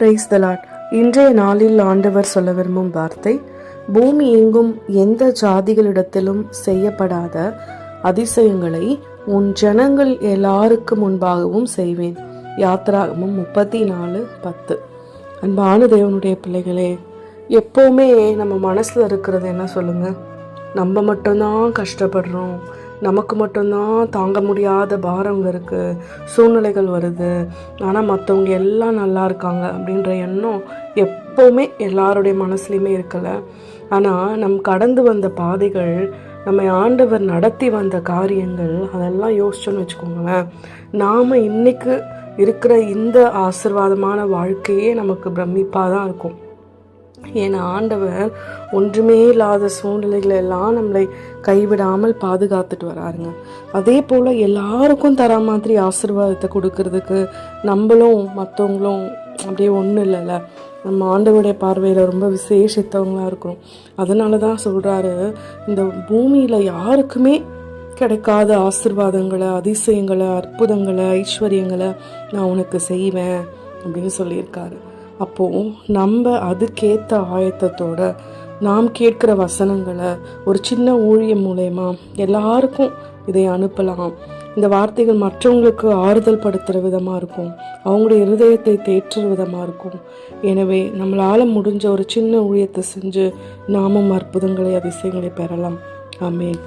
Praise the Lord. இன்றைய நாளில் ஆண்டவர் சொல்ல விரும்பும் வார்த்தை, பூமி எங்கும் எந்த ஜாதிகளிடத்திலும் செய்யப்படாத அதிசயங்களை உன் ஜனங்கள் எல்லாருக்கு முன்பாகவும் செய்வேன். யாத்ராகமம் 34:10. அன்பான தேவனுடைய பிள்ளைகளே, எப்போவுமே நம்ம மனசில் இருக்கிறது என்ன சொல்லுங்க? நம்ம மட்டும்தான் கஷ்டப்படுறோம், நமக்கு மட்டும்தான் தாங்க முடியாத பாரங்க இருக்குது, சூழ்நிலைகள் வருது, ஆனால் மற்றவங்க எல்லாம் நல்லா இருக்காங்க அப்படின்ற எண்ணம் எப்போவுமே எல்லாருடைய மனசுலையுமே இருக்கலை. ஆனால் நம் கடந்து வந்த பாதைகள், நம்ம ஆண்டவர் நடத்தி வந்த காரியங்கள், அதெல்லாம் யோசிச்சோன்னு வச்சுக்கோங்களேன், நாம் இன்னைக்கு இருக்கிற இந்த ஆசீர்வாதமான வாழ்க்கையே நமக்கு பிரமிப்பாக தான் இருக்கும். ஏன்னா ஆண்டவர் ஒன்றுமே இல்லாத சூழ்நிலைகளை எல்லாம் நம்மளை கைவிடாமல் பாதுகாத்துட்டு வராருங்க. அதே போல் எல்லாருக்கும் தர மாதிரி ஆசீர்வாதத்தை கொடுக்கறதுக்கு நம்மளும் மற்றவங்களும் அப்படியே ஒன்றும் இல்லைல்ல. நம்ம ஆண்டவருடைய பார்வையில் ரொம்ப விசேஷித்தவங்களாக இருக்கிறோம். அதனால தான் சொல்கிறாரு, இந்த பூமியில் யாருக்குமே கிடைக்காத ஆசீர்வாதங்களை, அதிசயங்களை, அற்புதங்களை, ஐஸ்வர்யங்களை நான் உனக்கு செய்வேன் அப்படின்னு சொல்லியிருக்காரு. அப்போது நம்ம அதுக்கேற்ற ஆயத்தத்தோட நாம் கேட்குற வசனங்களை ஒரு சின்ன ஊழியம் மூலயமா எல்லாருக்கும் இதை அனுப்பலாம். இந்த வார்த்தைகள் மற்றவங்களுக்கு ஆறுதல் படுத்துகிற விதமாக இருக்கும், அவங்களுடைய இருதயத்தை தேற்றுற விதமாக இருக்கும். எனவே நம்மளால் முடிஞ்ச ஒரு சின்ன ஊழியத்தை செஞ்சு நாமும் அற்புதங்களை, அதிசயங்களை பெறலாம். ஆமென்.